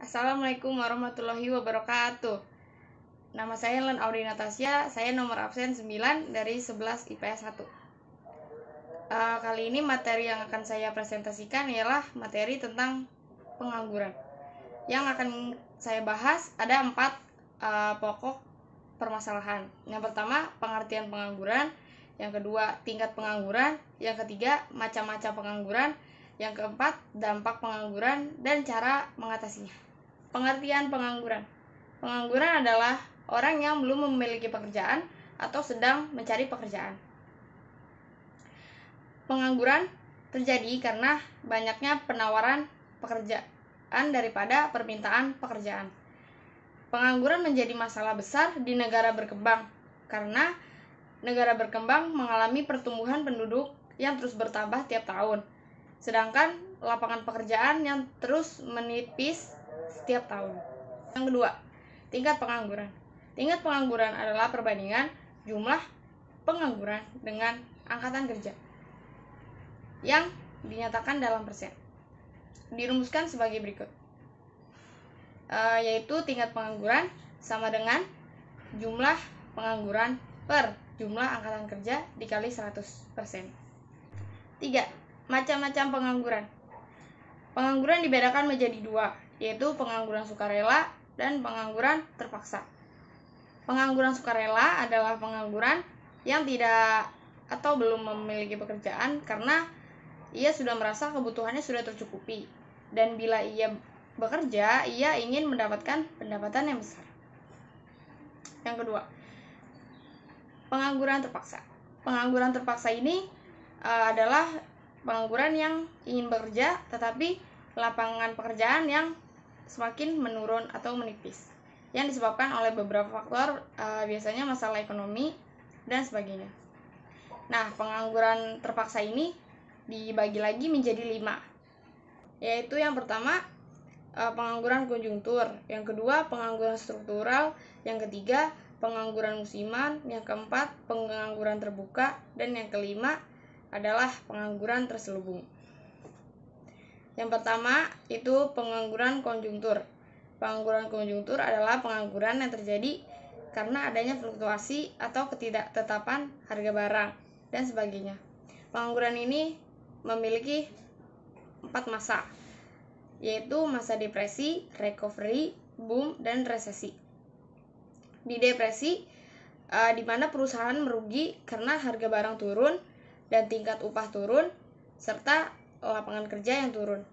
Assalamualaikum warahmatullahi wabarakatuh. Nama saya Len Audi Natasya, saya nomor absen 9 dari 11 IPS 1. Kali ini materi yang akan saya presentasikan ialah materi tentang pengangguran. Yang akan saya bahas ada 4 pokok permasalahan. Yang pertama, pengertian pengangguran. Yang kedua, tingkat pengangguran. Yang ketiga, macam-macam pengangguran. Yang keempat, dampak pengangguran dan cara mengatasinya. Pengertian pengangguran. Pengangguran adalah orang yang belum memiliki pekerjaan atau sedang mencari pekerjaan. Pengangguran terjadi karena banyaknya penawaran pekerjaan daripada permintaan pekerjaan. Pengangguran menjadi masalah besar di negara berkembang karena negara berkembang mengalami pertumbuhan penduduk yang terus bertambah tiap tahun. Sedangkan lapangan pekerjaan yang terus menipis setiap tahun. Yang kedua, tingkat pengangguran. Tingkat pengangguran adalah perbandingan jumlah pengangguran dengan angkatan kerja yang dinyatakan dalam persen. Dirumuskan sebagai berikut, yaitu tingkat pengangguran sama dengan jumlah pengangguran per jumlah angkatan kerja dikali 100%. 3. Macam-macam pengangguran. Pengangguran dibedakan menjadi 2, yaitu pengangguran sukarela dan pengangguran terpaksa. Pengangguran sukarela adalah pengangguran yang tidak atau belum memiliki pekerjaan karena ia sudah merasa kebutuhannya sudah tercukupi, dan bila ia bekerja, ia ingin mendapatkan pendapatan yang besar. Yang kedua, pengangguran terpaksa. Pengangguran terpaksa ini adalah pengangguran yang ingin bekerja tetapi lapangan pekerjaan yang semakin menurun atau menipis, yang disebabkan oleh beberapa faktor, biasanya masalah ekonomi dan sebagainya. Nah, pengangguran terpaksa ini dibagi lagi menjadi 5, yaitu yang pertama pengangguran konjungtur, yang kedua pengangguran struktural, yang ketiga pengangguran musiman, yang keempat pengangguran terbuka, dan yang kelima adalah pengangguran terselubung. Yang pertama itu pengangguran konjungtur. Pengangguran konjungtur adalah pengangguran yang terjadi karena adanya fluktuasi atau ketidaktetapan harga barang dan sebagainya. Pengangguran ini memiliki 4 masa, yaitu masa depresi, recovery, boom, dan resesi. Di depresi, di mana perusahaan merugi karena harga barang turun dan tingkat upah turun, serta lapangan kerja yang turun.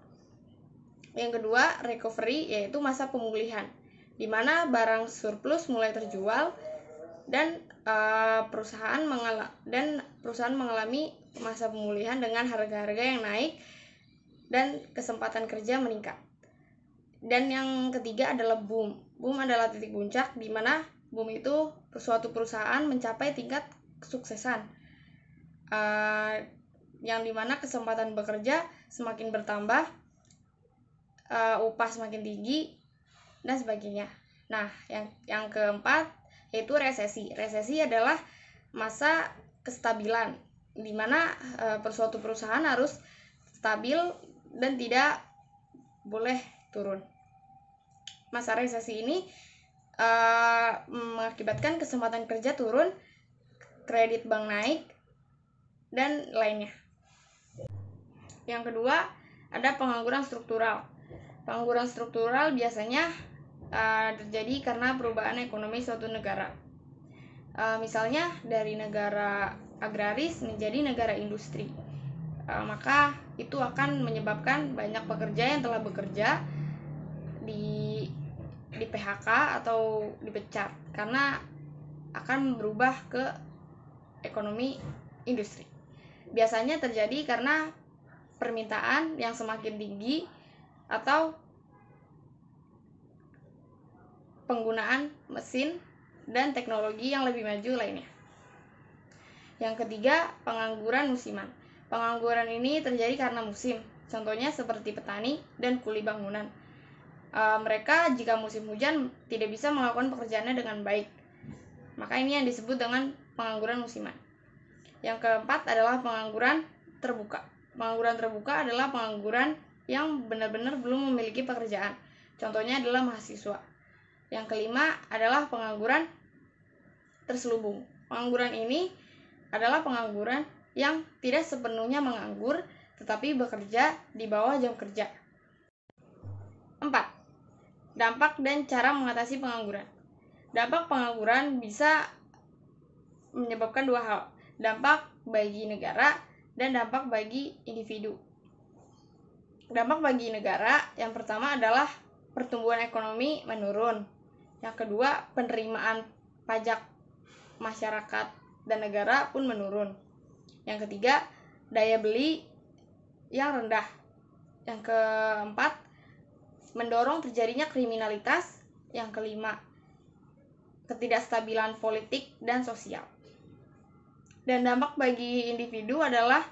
Yang kedua, recovery, yaitu masa pemulihan, di mana barang surplus mulai terjual dan perusahaan mengalami masa pemulihan dengan harga-harga yang naik dan kesempatan kerja meningkat. Dan yang ketiga adalah boom. Boom adalah titik puncak, di mana boom itu suatu perusahaan mencapai tingkat kesuksesan, yang dimana kesempatan bekerja semakin bertambah, upah semakin tinggi, dan sebagainya. Nah, yang keempat yaitu resesi. Resesi adalah masa kestabilan, di mana suatu perusahaan harus stabil dan tidak boleh turun. Masa resesi ini mengakibatkan kesempatan kerja turun, kredit bank naik, dan lainnya. Yang kedua, ada pengangguran struktural. Pengangguran struktural biasanya terjadi karena perubahan ekonomi suatu negara. Misalnya dari negara agraris menjadi negara industri. Maka itu akan menyebabkan banyak pekerja yang telah bekerja di PHK atau dipecat karena akan berubah ke ekonomi industri. Biasanya terjadi karena permintaan yang semakin tinggi atau penggunaan mesin dan teknologi yang lebih maju lainnya. Yang ketiga, pengangguran musiman. Pengangguran ini terjadi karena musim, contohnya seperti petani dan kuli bangunan. Mereka jika musim hujan tidak bisa melakukan pekerjaannya dengan baik, maka ini yang disebut dengan pengangguran musiman. Yang keempat adalah pengangguran terbuka. Pengangguran terbuka adalah pengangguran yang benar-benar belum memiliki pekerjaan. Contohnya adalah mahasiswa. Yang kelima adalah pengangguran terselubung. Pengangguran ini adalah pengangguran yang tidak sepenuhnya menganggur, tetapi bekerja di bawah jam kerja. 4. Dampak dan cara mengatasi pengangguran. Dampak pengangguran bisa menyebabkan dua hal, dampak bagi negara dan dampak bagi individu. Dampak bagi negara yang pertama adalah pertumbuhan ekonomi menurun. Yang kedua, penerimaan pajak masyarakat dan negara pun menurun. Yang ketiga, daya beli yang rendah. Yang keempat, mendorong terjadinya kriminalitas. Yang kelima, ketidakstabilan politik dan sosial. Dan dampak bagi individu adalah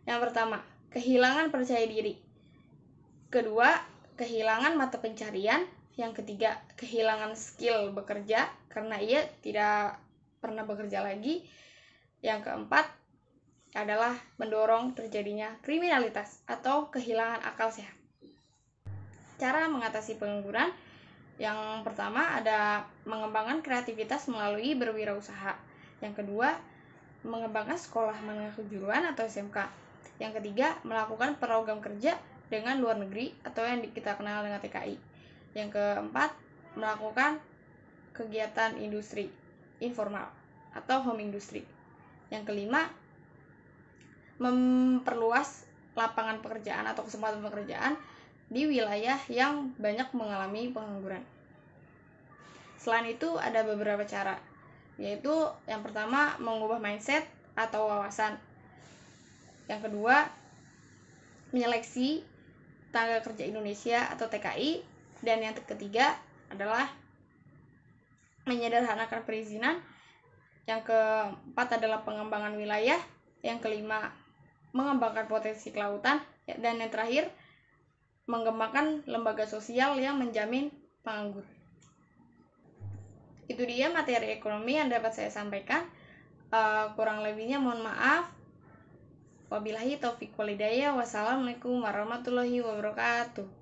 yang pertama, kehilangan percaya diri. Kedua, kehilangan mata pencarian. Yang ketiga, kehilangan skill bekerja karena ia tidak pernah bekerja lagi. Yang keempat adalah mendorong terjadinya kriminalitas atau kehilangan akal sehat. Cara mengatasi pengangguran, yang pertama ada mengembangkan kreativitas melalui berwirausaha. Yang kedua, mengembangkan sekolah menengah kejuruan atau SMK. Yang ketiga, melakukan program kerja dengan luar negeri atau yang kita kenal dengan TKI. Yang keempat, melakukan kegiatan industri informal atau home industry. Yang kelima, memperluas lapangan pekerjaan atau kesempatan pekerjaan di wilayah yang banyak mengalami pengangguran. Selain itu ada beberapa cara, yaitu yang pertama mengubah mindset atau wawasan. Yang kedua, menyeleksi tenaga kerja Indonesia atau TKI. Dan yang ketiga adalah menyederhanakan perizinan. Yang keempat adalah pengembangan wilayah. Yang kelima, mengembangkan potensi kelautan. Dan yang terakhir, mengembangkan lembaga sosial yang menjamin penganggur. Itu dia materi ekonomi yang dapat saya sampaikan. Kurang lebihnya mohon maaf. Wabillahi taufiq walhidayah. Wassalamualaikum warahmatullahi wabarakatuh.